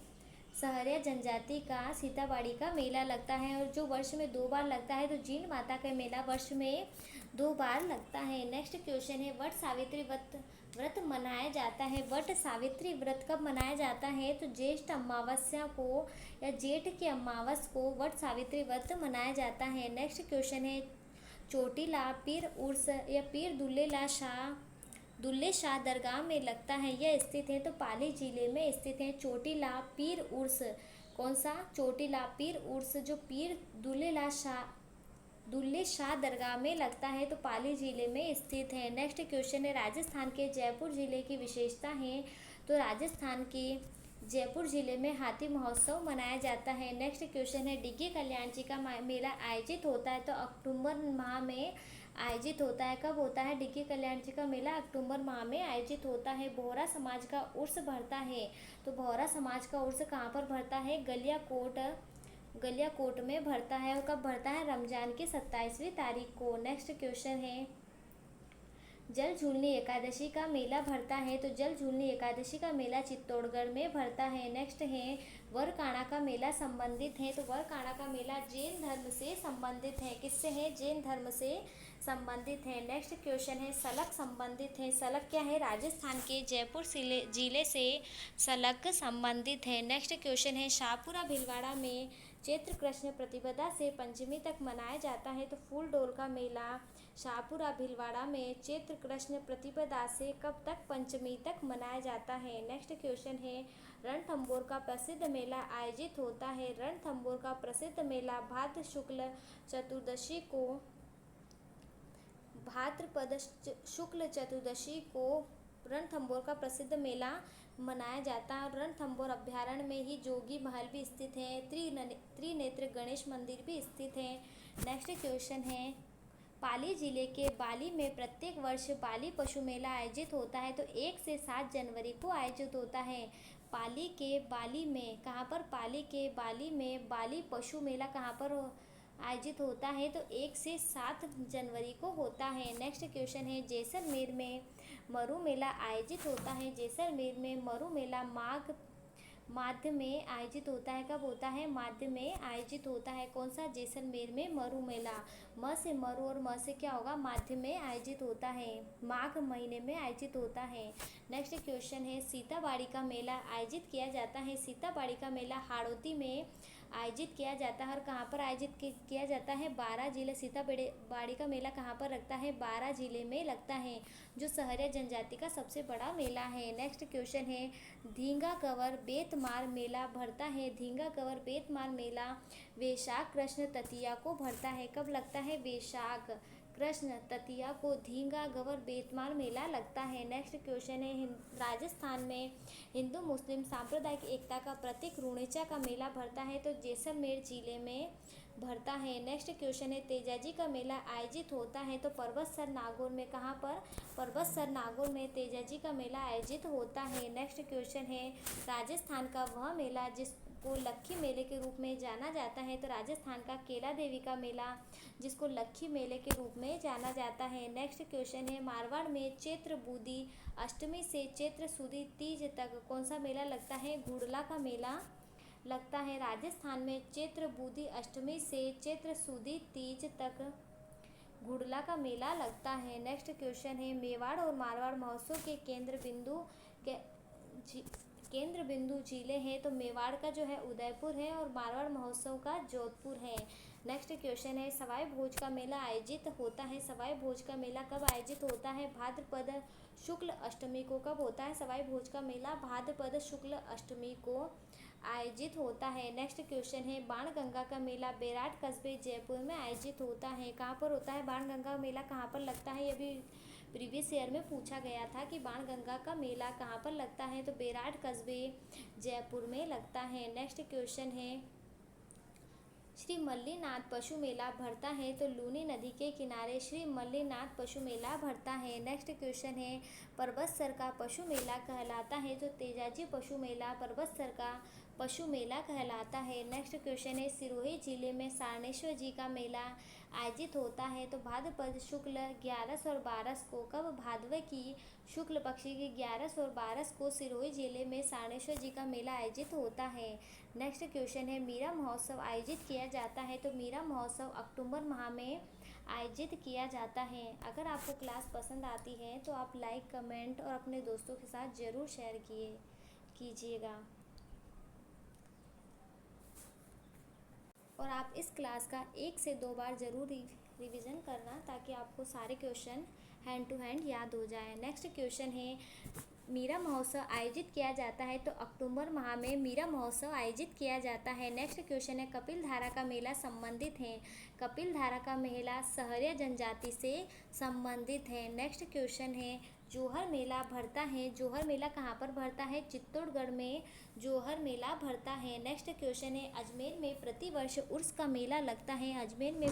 सहरिया जनजाति का सीताबाड़ी का मेला लगता है। और जो वर्ष में 2 बार लगता है, तो जीण माता का मेला वर्ष में 2 बार लगता है। नेक्स्ट क्वेश्चन है, वट सावित्री व्रत मनाया जाता है? वट सावित्री व्रत कब मनाया जाता है? तो ज्येष्ठ अमावस्या को या जेठ की अमावस को वट सावित्री व्रत मनाया जाता है। नेक्स्ट क्वेश्चन है, चोटीला पीर उर्स या पीर दुल्ले शाह दरगाह में लगता है? यह स्थित है? तो पाली जिले में स्थित है चोटीला पीर उर्स। कौन सा? चोटीला पीर उर्स जो पीर दुल्ले शाह दरगाह में लगता है, तो पाली जिले में स्थित है। नेक्स्ट क्वेश्चन है, राजस्थान के जयपुर जिले की विशेषता है? तो राजस्थान के जयपुर जिले में हाथी महोत्सव मनाया जाता है। नेक्स्ट क्वेश्चन है, डिग्गी कल्याण जी का मेला आयोजित होता है? तो अक्टूबर माह में आयोजित होता है। कब होता है डिग्गी कल्याण जी का मेला? अक्टूबर माह में आयोजित होता है। बोहरा समाज का उर्स भरता है? तो बोहरा समाज का उर्स कहाँ पर भरता है? गलियाकोट में भरता है। और कब भरता है? रमजान की 27वीं तारीख को। नेक्स्ट क्वेश्चन है, जल झूलनी एकादशी का मेला भरता है, तो जल झूलनी एकादशी का मेला चित्तौड़गढ़ में भरता है। नेक्स्ट है वरकाणा का मेला संबंधित है, तो वरकाणा का मेला जैन धर्म से संबंधित है। किससे है? जैन धर्म से संबंधित है। नेक्स्ट क्वेश्चन है सलक संबंधित है। सलक क्या है? राजस्थान के जयपुर जिले से सलक संबंधित है। नेक्स्ट क्वेश्चन है शाहपुरा भीलवाड़ा में चैत्र कृष्ण प्रतिपदा से पंचमी तक मनाया जाता है, तो फूल डोल का मेला शाहपुरा भीलवाड़ा में चैत्र कृष्ण प्रतिपदा से कब तक? पंचमी तक मनाया जाता है। नेक्स्ट क्वेश्चन है रणथंभौर का प्रसिद्ध मेला आयोजित होता है। रणथंभौर का प्रसिद्ध मेला भाद्र शुक्ल चतुर्दशी को रणथंभौर का प्रसिद्ध मेला मनाया जाता है। रणथंभौर अभ्यारण्य में ही जोगी महल भी स्थित है। त्रिनेत्र गणेश मंदिर भी स्थित है। नेक्स्ट क्वेश्चन है पाली जिले के बाली में प्रत्येक वर्ष बाली पशु मेला आयोजित होता है, तो 1 से 7 जनवरी को आयोजित होता है। पाली के बाली में, कहाँ पर? पाली के बाली में बाली पशु मेला कहाँ पर आयोजित होता है? तो 1 से 7 जनवरी को होता है। नेक्स्ट क्वेश्चन है जैसलमेर में मरु मेला आयोजित होता है। जैसलमेर में मरु मेला माध्य में आयोजित होता है। कब होता है? माध्य में आयोजित होता है। कौन सा? जैसलमेर में मरु मेला। म से मरु और म से क्या होगा? माध्य में आयोजित होता है। माघ महीने में आयोजित होता है। नेक्स्ट क्वेश्चन है सीताबाड़ी का मेला आयोजित किया जाता है। सीताबाड़ी का मेला हाड़ौती में आयोजित किया जाता है। और कहाँ पर आयोजित किया जाता है? 12 जिले। सीताबाड़ी का मेला कहाँ पर लगता है? 12 जिले में लगता है, जो सहरिया जनजाति का सबसे बड़ा मेला है। नेक्स्ट क्वेश्चन है धींगा कवर बेतमार मेला भरता है। धींगा कवर बेतमार मेला वैशाख कृष्ण तृतीया को भरता है। कब लगता है? वैशाख कृष्ण तृतीया को धींगा गवर बेतमार मेला लगता है। नेक्स्ट क्वेश्चन है राजस्थान में हिंदू मुस्लिम सांप्रदायिक एकता का प्रतीक रूणेचा का मेला भरता है, तो जैसलमेर जिले में भरता है। नेक्स्ट क्वेश्चन है तेजाजी का मेला आयोजित होता है, तो पर्वतसर नागौर में। कहाँ पर? पर्वतसर नागौर में तेजाजी का मेला आयोजित होता है। नेक्स्ट क्वेश्चन है राजस्थान का वह मेला जिसको लक्खी मेले के रूप में जाना जाता है, तो राजस्थान का केला देवी का मेला जिसको लक्खी मेले के रूप में जाना जाता है। नेक्स्ट क्वेश्चन है मारवाड़ में चैत्र बूदी अष्टमी से चैत्र सुदी तीज तक कौन सा मेला लगता है? घुड़ला का मेला लगता है। राजस्थान में चैत्र बूदी अष्टमी से चैत्र सुदी तीज तक घुड़ला का मेला लगता है। नेक्स्ट क्वेश्चन है मेवाड़ और मारवाड़ महोत्सव के केंद्र बिंदु जिले हैं, तो मेवाड़ का जो है उदयपुर है और मारवाड़ महोत्सव का जोधपुर है। नेक्स्ट क्वेश्चन है सवाई भोज का मेला आयोजित होता है। सवाई भोज का मेला कब आयोजित होता है? भाद्रपद शुक्ल अष्टमी को। कब होता है सवाई भोज का मेला? भाद्रपद शुक्ल अष्टमी को आयोजित होता है। नेक्स्ट क्वेश्चन है बाणगंगा का मेला बैराट कस्बे जयपुर में आयोजित होता है। कहाँ पर होता है बाणगंगा मेला? कहाँ पर लगता है? ये भी प्रीवियस ईयर में पूछा गया था कि बाणगंगा का मेला कहाँ पर लगता है, तो बैराट कस्बे जयपुर में लगता है। नेक्स्ट क्वेश्चन है श्री मल्लीनाथ पशु मेला भरता है, तो लूनी नदी के किनारे श्री मल्लीनाथ पशु मेला भरता है। नेक्स्ट क्वेश्चन है पर्वतसर का पशु मेला कहलाता है, तो तेजाजी पशु मेला पर्वतसर का पशु मेला कहलाता है। नेक्स्ट क्वेश्चन है सिरोही जिले में सारणेश्वर जी का मेला आयोजित होता है, तो भाद्रपद शुक्ल 11 और 12 को। कब? भादव की शुक्ल पक्ष की 11 और 12 को सिरोही जिले में सारणेश्वर जी का मेला आयोजित होता है। नेक्स्ट क्वेश्चन है मीरा महोत्सव आयोजित किया जाता है, तो मीरा महोत्सव अक्टूबर माह में आयोजित किया जाता है। अगर आपको क्लास पसंद आती है तो आप लाइक कमेंट और अपने दोस्तों के साथ ज़रूर शेयर कीजिएगा। और आप इस क्लास का 1 से 2 बार ज़रूर रिवीजन करना, ताकि आपको सारे क्वेश्चन हैंड टू हैंड याद हो जाए। नेक्स्ट क्वेश्चन है मीरा महोत्सव आयोजित किया जाता है, तो अक्टूबर माह में मीरा महोत्सव आयोजित किया जाता है। नेक्स्ट क्वेश्चन है कपिल धारा का मेला संबंधित है। कपिल धारा का मेला सहरिया जनजाति से संबंधित है। नेक्स्ट क्वेश्चन है जोहर मेला भरता है। जोहर मेला कहाँ पर भरता है? चित्तौड़गढ़ में जोहर मेला भरता है। नेक्स्ट क्वेश्चन है अजमेर में प्रतिवर्ष उर्स का मेला लगता है। अजमेर में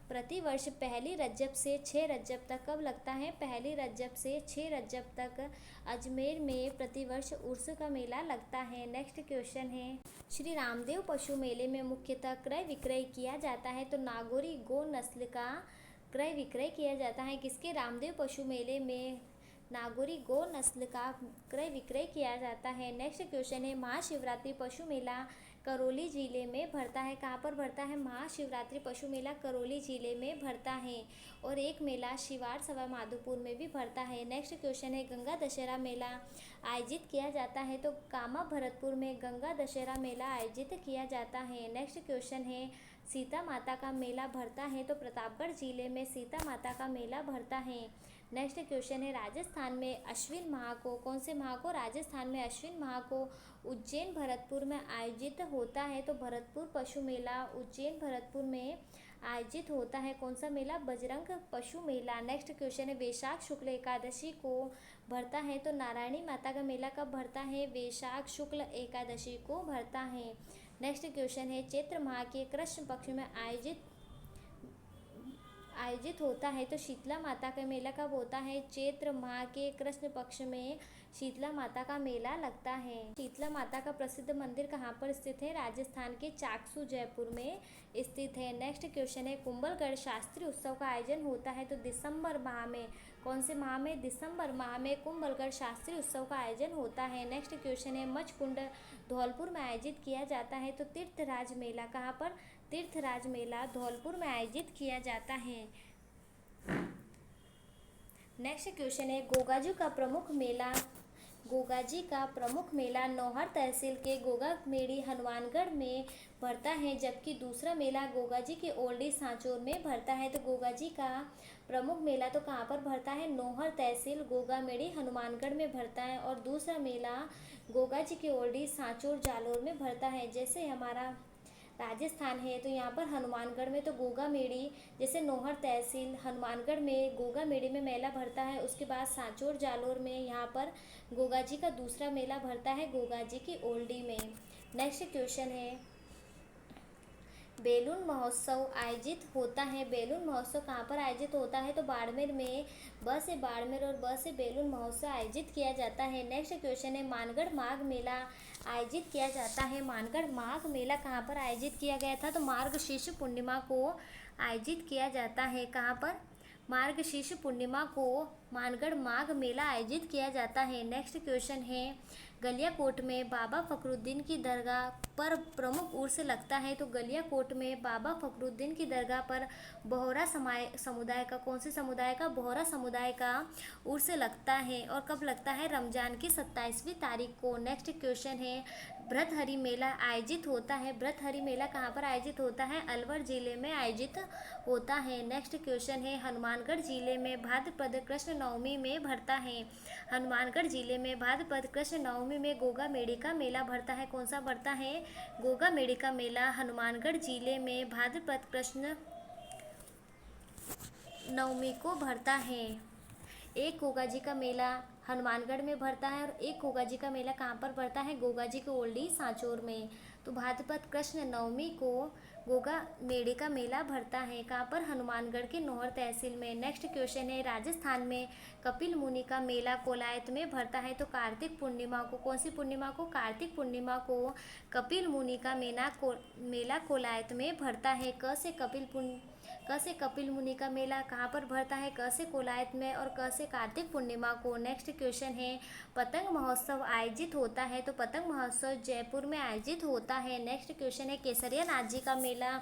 प्रतिवर्ष पहली रजब से 6 रजब तक। कब लगता है? पहली रजब से 6 रजब तक अजमेर में प्रतिवर्ष उर्स का मेला लगता है। नेक्स्ट क्वेश्चन है श्री रामदेव पशु मेले में मुख्यतः क्रय विक्रय किया जाता है, तो नागौरी गो नस्ल का क्रय विक्रय किया जाता है? किसके रामदेव पशु मेले में नागौरी गौ नस्ल का क्रय विक्रय किया जाता है? नेक्स्ट क्वेश्चन है महाशिवरात्रि पशु मेला करौली जिले में भरता है? कहाँ पर भरता है? महाशिवरात्रि पशु मेला करौली जिले में भरता है। और एक मेला शिवार सवा माधोपुर में भी भरता है। नेक्स्ट क्वेश्चन है गंगा दशहरा मेला आयोजित किया जाता है? तो कामा भरतपुर में गंगा दशहरा मेला आयोजित किया जाता है। नेक्स्ट क्वेश्चन है सीता माता का मेला भरता है? तो प्रतापगढ़ जिले में सीता माता का मेला भरता है। नेक्स्ट क्वेश्चन है राजस्थान में अश्विन माह को, कौन से माह को राजस्थान में अश्विन माह को उज्जैन भरतपुर में आयोजित होता है? तो भरतपुर पशु मेला उज्जैन भरतपुर में आयोजित होता है। कौन सा मेला? बजरंग पशु मेला। नेक्स्ट क्वेश्चन है वैशाख शुक्ल एकादशी को भरता है? तो नारायणी माता का मेला कब भरता है? वैशाख शुक्ल एकादशी को भरता है। नेक्स्ट क्वेश्चन है चैत्र माह के कृष्ण पक्ष में आयोजित होता है? तो शीतला माता का मेला कब होता है? चैत्र माह के कृष्ण पक्ष में शीतला माता का मेला लगता है। शीतला माता का प्रसिद्ध मंदिर कहाँ पर स्थित है? राजस्थान के चाकसू जयपुर में स्थित है। नेक्स्ट क्वेश्चन है कुंभलगढ़ शास्त्रीय उत्सव का आयोजन होता है? तो दिसंबर माह में, कौन से माह में? दिसंबर माह में कुंभलगढ़ शास्त्रीय उत्सव का आयोजन होता है। नेक्स्ट क्वेश्चन है मचकुंड धौलपुर में आयोजित किया जाता है? तो तीर्थराज मेला कहाँ पर? तीर्थराज मेला धौलपुर में आयोजित किया जाता है। नेक्स्ट क्वेश्चन है गोगाजी का प्रमुख मेला नौहर तहसील के गोगामेड़ी हनुमानगढ़ में भरता है, जबकि दूसरा मेला गोगाजी के ओल्डी सांचौर में भरता है। तो गोगाजी का प्रमुख मेला तो कहाँ पर भरता है? नौहर तहसील गोगामेड़ी हनुमानगढ़ में भरता है। और दूसरा मेला गोगाजी के ओल्डी सांचौर जालोर में भरता है। जैसे हमारा राजस्थान है तो यहाँ पर हनुमानगढ़ में तो गोगामेड़ी, जैसे नौहर तहसील हनुमानगढ़ में गोगामेड़ी में मेला भरता है। उसके बाद सांचौर जालोर में यहाँ पर गोगाजी का दूसरा मेला भरता है गोगाजी की ओल्डी में। नेक्स्ट क्वेश्चन है बैलून महोत्सव आयोजित होता है? बैलून महोत्सव कहाँ पर आयोजित होता है? तो बाड़मेर में ब से बाड़मेर और ब से बैलून महोत्सव आयोजित किया जाता है। नेक्स्ट क्वेश्चन है मानगढ़ माघ मेला आयोजित किया जाता है? मानगढ़ माघ मेला कहाँ पर आयोजित किया गया था? तो मार्गशीर्ष पूर्णिमा को आयोजित किया जाता है। कहाँ पर? मार्गशीर्ष पूर्णिमा को मानगढ़ माघ मेला आयोजित किया जाता है। नेक्स्ट क्वेश्चन है गलियाकोट में बाबा फखरुद्दीन की दरगाह पर प्रमुख उर्स लगता है? तो गलियाकोट में बाबा फखरुद्दीन की दरगाह पर बोहरा समुदाय का, कौन से समुदाय का? बोहरा समुदाय का उर्स लगता है। और कब लगता है? रमजान की 27वीं तारीख को। नेक्स्ट क्वेश्चन है भ्रतहरि मेला आयोजित होता है? भ्रतहरि मेला कहाँ पर आयोजित होता है? अलवर जिले में आयोजित होता है। नेक्स्ट क्वेश्चन है हनुमानगढ़ जिले में भाद्रपद कृष्ण नवमी में भरता है? हनुमानगढ़ जिले में भाद्रपद कृष्ण नवमी में गोगामेड़ी का मेला भरता है? कौन सा भरता है? गोगामेड़ी का मेला हनुमानगढ़ जिले में भाद्रपद कृष्ण नवमी को भरता है। एक गोगाजी का मेला हनुमानगढ़ में भरता है और एक गोगाजी का मेला कहाँ पर भरता है? गोगाजी के ओल्डी सांचौर में। तो भाद्रपद कृष्ण नवमी को गोगामेड़ी का मेला भरता है। कहाँ पर? हनुमानगढ़ के नौहर तहसील में। नेक्स्ट क्वेश्चन है राजस्थान में कपिल मुनि का मेला कोलायत में भरता है? तो कार्तिक पूर्णिमा को। कौन सी पूर्णिमा को? कार्तिक पूर्णिमा को कपिल मुनि का मेला कोलायत में भरता है। क से कपिल मुनि का मेला कहाँ पर भरता है? क से कोलायत में और क से कार्तिक पूर्णिमा को। नेक्स्ट क्वेश्चन है पतंग महोत्सव आयोजित होता है? तो पतंग महोत्सव जयपुर में आयोजित होता है। नेक्स्ट क्वेश्चन है केसरिया नाथ जी का मेला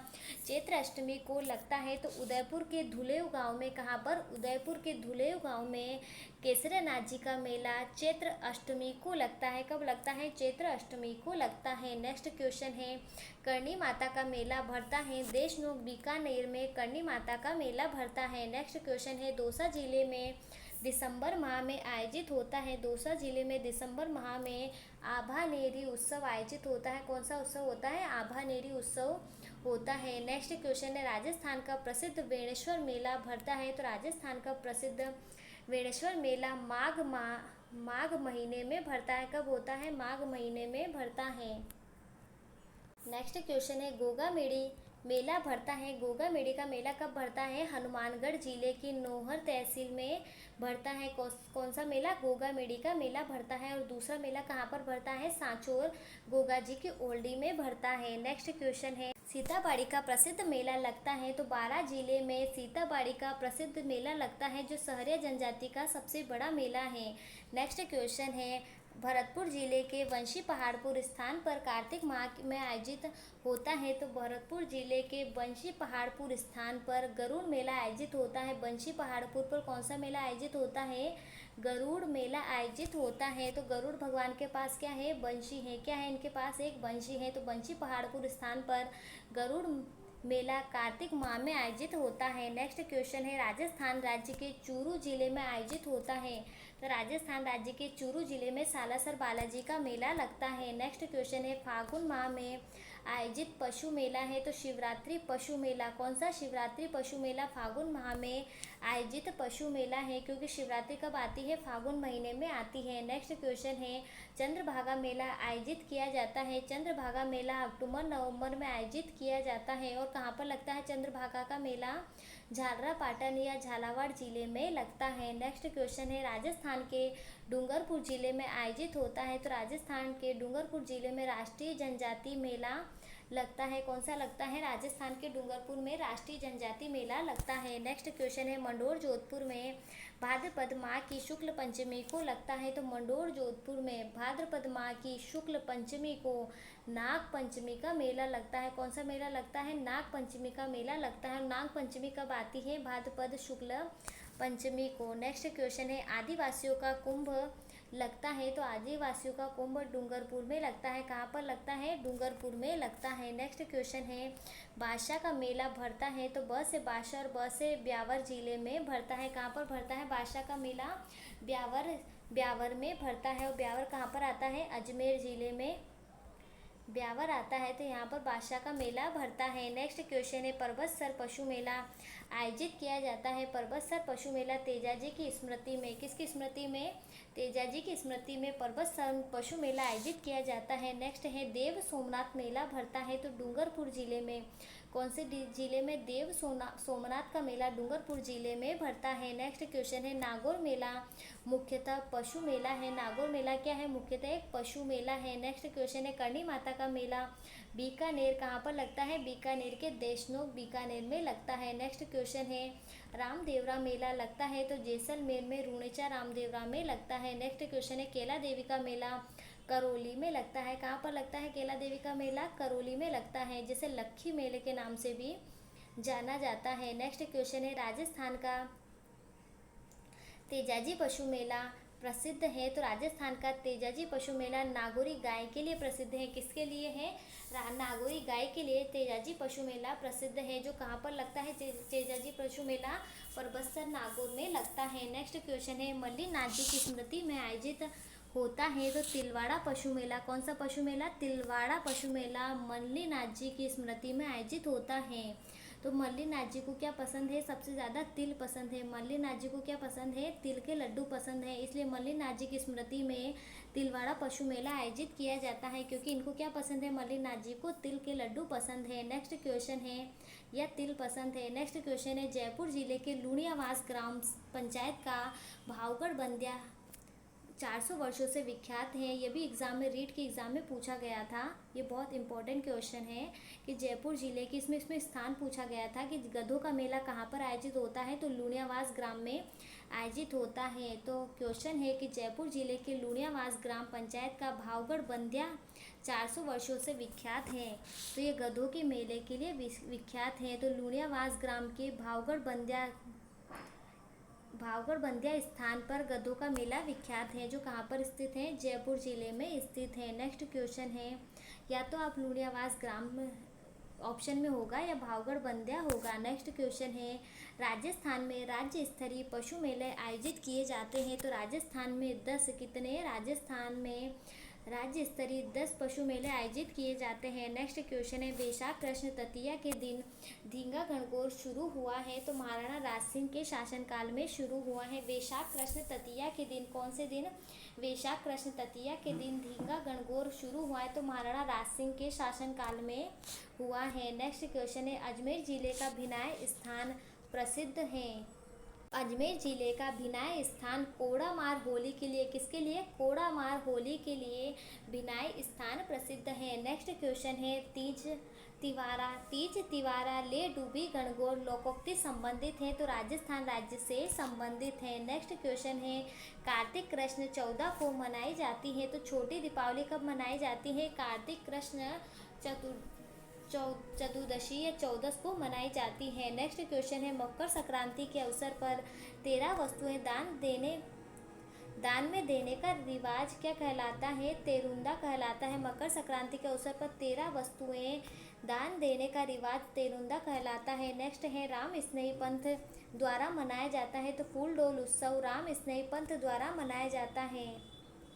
चैत्र अष्टमी को लगता है? तो उदयपुर के धुलेव गांव में। कहाँ पर? उदयपुर के धुलेव गांव में केसरिया नाथ जी का मेला चैत्र अष्टमी को लगता है। कब लगता है? चैत्र अष्टमी को लगता है। नेक्स्ट क्वेश्चन है करणी माता का मेला भरता है? देशनोक बीकानेर में करणी माता का मेला भरता है। नेक्स्ट क्वेश्चन है दौसा जिले में दिसंबर माह में आयोजित होता है? दौसा जिले में दिसंबर माह में आभानेरी उत्सव आयोजित होता है? कौन सा उत्सव होता है? आभानेरी उत्सव होता है। नेक्स्ट क्वेश्चन है राजस्थान का प्रसिद्ध वेणेश्वर मेला भरता है? तो राजस्थान का प्रसिद्ध वेणेश्वर मेला माघ महीने में भरता है। कब होता है? माघ महीने में भरता है। नेक्स्ट क्वेश्चन है गोगामेड़ी मेला भरता है। गोगा मेले का मेला कब भरता है? हनुमानगढ़ जिले की नोहर तहसील में भरता है। कौन सा मेला? गोगा मेले का मेला भरता है। और दूसरा मेला कहाँ पर भरता है? सांचौर गोगा जी की ओल्डी में भरता है। नेक्स्ट क्वेश्चन है, सीताबाड़ी का प्रसिद्ध मेला लगता है। तो बारां जिले में सीताबाड़ी का प्रसिद्ध मेला लगता है, जो सहरिया जनजाति का सबसे बड़ा मेला है। नेक्स्ट क्वेश्चन है, भरतपुर जिले के वंशी पहाड़पुर स्थान पर कार्तिक माह में आयोजित होता है। तो भरतपुर जिले के बंशी पहाड़पुर स्थान पर गरुड़ मेला आयोजित होता है। बंशी पहाड़पुर पर कौन सा मेला आयोजित होता है? गरुड़ मेला आयोजित होता है। तो गरुड़ भगवान के पास क्या है? बंशी है। क्या है इनके पास? एक बंशी है। तो बंशी पहाड़पुर स्थान पर गरुड़ मेला कार्तिक माह में आयोजित होता है। नेक्स्ट क्वेश्चन है, राजस्थान राज्य के चूरू जिले में आयोजित होता है। तो राजस्थान राज्य के चूरू जिले में सालासर बालाजी का मेला लगता है। नेक्स्ट क्वेश्चन है, फागुन माह में आयोजित पशु मेला है। तो शिवरात्रि पशु मेला, कौन सा? शिवरात्रि पशु मेला फागुन माह में आयोजित पशु मेला है, क्योंकि शिवरात्रि कब आती है? फागुन महीने में आती है। नेक्स्ट क्वेश्चन है, चंद्रभागा मेला आयोजित किया जाता है। चंद्रभागा मेला अक्टूबर नवंबर में आयोजित किया जाता है। और कहाँ पर लगता है चंद्रभागा का मेला? झालरापाटन या झालावाड़ जिले में लगता है। नेक्स्ट क्वेश्चन है, राजस्थान के डूंगरपुर जिले में आयोजित होता है। तो राजस्थान के डूंगरपुर जिले में राष्ट्रीय जनजाति मेला लगता है। कौन सा लगता है? राजस्थान के डूंगरपुर में राष्ट्रीय जनजाति मेला लगता है। नेक्स्ट क्वेश्चन है, मंडोर जोधपुर में भाद्रपद माह की शुक्ल पंचमी को लगता है। तो मंडोर जोधपुर में भाद्रपद माह की शुक्ल पंचमी को नाग पंचमी का मेला लगता है। कौन सा मेला लगता है? नाग पंचमी का मेला लगता है। नाग पंचमी कब आती है? भाद्रपद शुक्ल पंचमी को। नेक्स्ट क्वेश्चन है, आदिवासियों का कुंभ लगता है। तो आदिवासियों का कुंभ डूंगरपुर में लगता है। कहाँ पर लगता है? डूंगरपुर में लगता है। नेक्स्ट क्वेश्चन है, बादशाह का मेला भरता है। तो ब से बादशाह और ब से ब्यावर जिले में भरता है। कहाँ पर भरता है बादशाह का मेला? ब्यावर में भरता है। और ब्यावर कहाँ पर आता है? अजमेर जिले में ब्यावर आता है। तो यहाँ पर बादशाह का मेला भरता है। नेक्स्ट क्वेश्चन है, पर्वतसर पशु मेला आयोजित किया जाता है। पर्वतसर पशु मेला तेजाजी की स्मृति में, किसकी स्मृति में? तेजाजी की स्मृति में पर्वतसर पशु मेला आयोजित किया जाता है। नेक्स्ट है, देव सोमनाथ मेला भरता है। तो डूंगरपुर जिले में, कौन से जिले में? देव सोमनाथ का मेला डूंगरपुर जिले में भरता है। नेक्स्ट क्वेश्चन है, नागौर मेला मुख्यतः पशु मेला है। नागौर मेला क्या है? मुख्यतः एक पशु मेला है। नेक्स्ट क्वेश्चन है, करणी माता का मेला बीकानेर कहाँ पर लगता है? बीकानेर के देशनोक बीकानेर में लगता है। नेक्स्ट क्वेश्चन है, रामदेवरा मेला लगता है। तो जैसलमेर में रूणेचा रामदेवरा में लगता है। नेक्स्ट क्वेश्चन है, केला देवी का मेला करौली में लगता है। कहाँ पर लगता है केला देवी का मेला? करौली में लगता है, जिसे लक्खी मेले के नाम से भी जाना जाता है। नेक्स्ट क्वेश्चन है, राजस्थान का तेजाजी पशु मेला प्रसिद्ध है। तो राजस्थान का तेजाजी पशु मेला नागौरी गाय के लिए प्रसिद्ध है। किसके लिए है? नागौरी गाय के लिए तेजाजी पशु मेला प्रसिद्ध है। जो कहाँ पर लगता है तेजाजी पशु मेला? परबतसर नागौर में लगता है। नेक्स्ट क्वेश्चन है, मल्लीनाथ जी की स्मृति में आयोजित होता है। तो तिलवाड़ा पशु मेला, कौन सा पशु मेला? तिलवाड़ा पशु मेला मल्लीनाथ जी की स्मृति में आयोजित होता है। तो मल्लीनाथ जी को क्या पसंद है? सबसे ज़्यादा तिल पसंद है। मल्लीनाथ जी को क्या पसंद है? तिल के लड्डू पसंद है। इसलिए मल्लीनाथ जी की स्मृति में तिलवाड़ा पशु मेला आयोजित किया जाता है, क्योंकि इनको क्या पसंद है? मल्लीनाथ जी को तिल के लड्डू पसंद है। नेक्स्ट क्वेश्चन है, या तिल पसंद है। नेक्स्ट क्वेश्चन है, जयपुर जिले के लूणियावास ग्राम पंचायत का भावगढ़ बंदिया 400 वर्षों से विख्यात हैं। ये भी एग्ज़ाम में, रीट के एग्ज़ाम में पूछा गया था। ये बहुत इंपॉर्टेंट क्वेश्चन है कि जयपुर ज़िले की, इसमें स्थान पूछा गया था कि गधों का मेला कहाँ पर आयोजित होता है? तो लूणियावास ग्राम में आयोजित होता है। तो क्वेश्चन है कि जयपुर ज़िले के लूणियावास ग्राम पंचायत का भावगढ़ बंदिया 400 वर्षों से विख्यात है। तो ये गधों के मेले के लिए विख्यात है। तो लूणियावास ग्राम के भावगढ़ बंदिया स्थान पर गधों का मेला विख्यात है, जो कहाँ पर स्थित है? जयपुर जिले में स्थित है। नेक्स्ट क्वेश्चन है, या तो आप लूणियावास ग्राम ऑप्शन में होगा या भावगढ़ बंदिया होगा। नेक्स्ट क्वेश्चन है, राजस्थान में राज्य स्तरीय पशु मेले आयोजित किए जाते हैं। तो राजस्थान में 10 कितने? राजस्थान में राज्य स्तरीय 10 पशु मेले आयोजित किए जाते हैं। नेक्स्ट क्वेश्चन है, वैशाख कृष्ण तृतीया के दिन धींगा गणगौर शुरू हुआ है? तो महाराणा राज सिंह के शासनकाल में शुरू हुआ है। वैशाख कृष्ण तृतीया के दिन, कौन से दिन? वैशाख कृष्ण तृतीया के दिन धींगा गणगौर शुरू हुआ है? तो महाराणा राज सिंह के शासनकाल में हुआ है। नेक्स्ट क्वेश्चन है, अजमेर जिले का भिनाय स्थान प्रसिद्ध है? अजमेर जिले का भिनाय स्थान कोड़ा मार होली के लिए, किसके लिए? कोड़ा मार होली के लिए भिनाय स्थान प्रसिद्ध है। नेक्स्ट क्वेश्चन है, तीज तिवारा ले डूबी गणगौर लोकोक्ति संबंधित है? तो राजस्थान राज्य से संबंधित है। नेक्स्ट क्वेश्चन है, कार्तिक कृष्ण 14 को मनाई जाती है? तो छोटी दीपावली कब मनाई जाती है? कार्तिक कृष्ण चतुर्दशी या 14 को मनाई जाती है। नेक्स्ट क्वेश्चन है, मकर संक्रांति के अवसर पर 13 वस्तुएं दान में देने का रिवाज क्या कहलाता है? तेरुंदा कहलाता है। मकर संक्रांति के अवसर पर 13 वस्तुएं दान देने का रिवाज तेरुंदा कहलाता है। नेक्स्ट है, राम स्नेही पंथ द्वारा मनाया जाता है? तो फूल डोल उत्सव राम स्नेही पंथ द्वारा मनाया जाता है।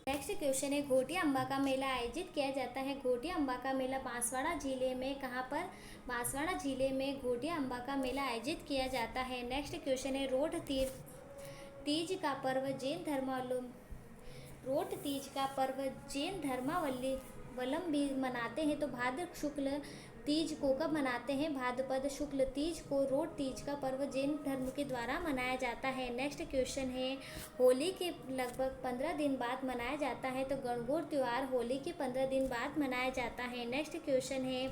नेक्स्ट क्वेश्चन है, घोटिया अम्बा का मेला आयोजित किया जाता है? घोटिया अम्बा का मेला बांसवाड़ा जिले में, कहाँ पर? बांसवाड़ा जिले में घोटिया अम्बा का मेला आयोजित किया जाता है। नेक्स्ट क्वेश्चन है, तीज का पर्व जैन धर्मावलंबी मनाते हैं? तो भाद्र शुक्ल तीज को कब मनाते हैं? भाद्रपद शुक्ल तीज को रोट तीज का पर्व जैन धर्म के द्वारा मनाया जाता है। नेक्स्ट क्वेश्चन है, होली के लगभग 15 दिन बाद मनाया जाता है? तो गणगौर त्यौहार होली के 15 दिन बाद मनाया जाता है। नेक्स्ट क्वेश्चन है,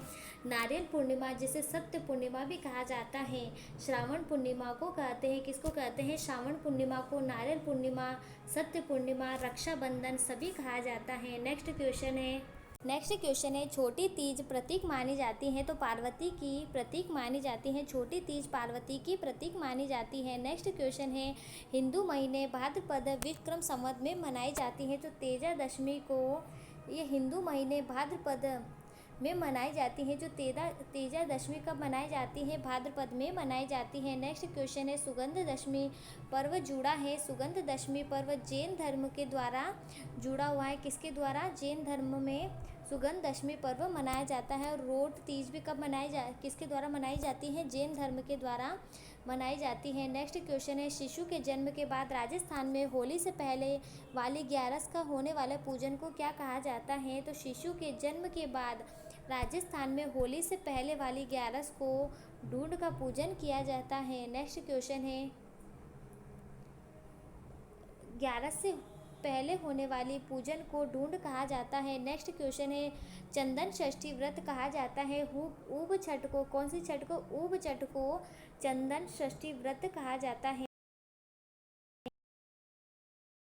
नारियल पूर्णिमा जिसे सत्य पूर्णिमा भी कहा जाता है, श्रावण पूर्णिमा को कहते हैं? किसको कहते हैं? श्रावण पूर्णिमा को नारियल पूर्णिमा, सत्य पूर्णिमा, रक्षाबंधन सभी कहा जाता है। नेक्स्ट क्वेश्चन है, छोटी तीज प्रतीक मानी जाती है? तो पार्वती की प्रतीक मानी जाती है। छोटी तीज पार्वती की प्रतीक मानी जाती है। नेक्स्ट क्वेश्चन है, हिंदू महीने भाद्रपद विक्रम संवत में मनाई जाती है? तो तेजादशमी को ये हिंदू महीने भाद्रपद में मनाई जाती है। जो तेजादशमी कब मनाई जाती है? भाद्रपद में मनाई जाती है। नेक्स्ट क्वेश्चन है, सुगंध दशमी पर्व जुड़ा है? सुगंध दशमी पर्व जैन धर्म के द्वारा जुड़ा हुआ है? किसके द्वारा? जैन धर्म में सुगंध दशमी पर्व मनाया जाता है। और रोट तीज भी कब किसके द्वारा मनाई जाती है? जैन धर्म के द्वारा मनाई जाती है। नेक्स्ट क्वेश्चन है, शिशु के जन्म के बाद राजस्थान में होली से पहले वाली 11 का होने वाले पूजन को क्या कहा जाता है? तो शिशु के जन्म के बाद राजस्थान में होली से पहले वाली 11 को ढूंढ का पूजन किया जाता है। नेक्स्ट क्वेश्चन है, 11 से पहले होने वाली पूजन को ढूंढ कहा जाता है। नेक्स्ट क्वेश्चन है, चंदन षष्ठी व्रत कहा जाता है? ऊब छठ को, कौन सी छठ को? ऊब छठ को चंदन षष्ठी व्रत कहा जाता है।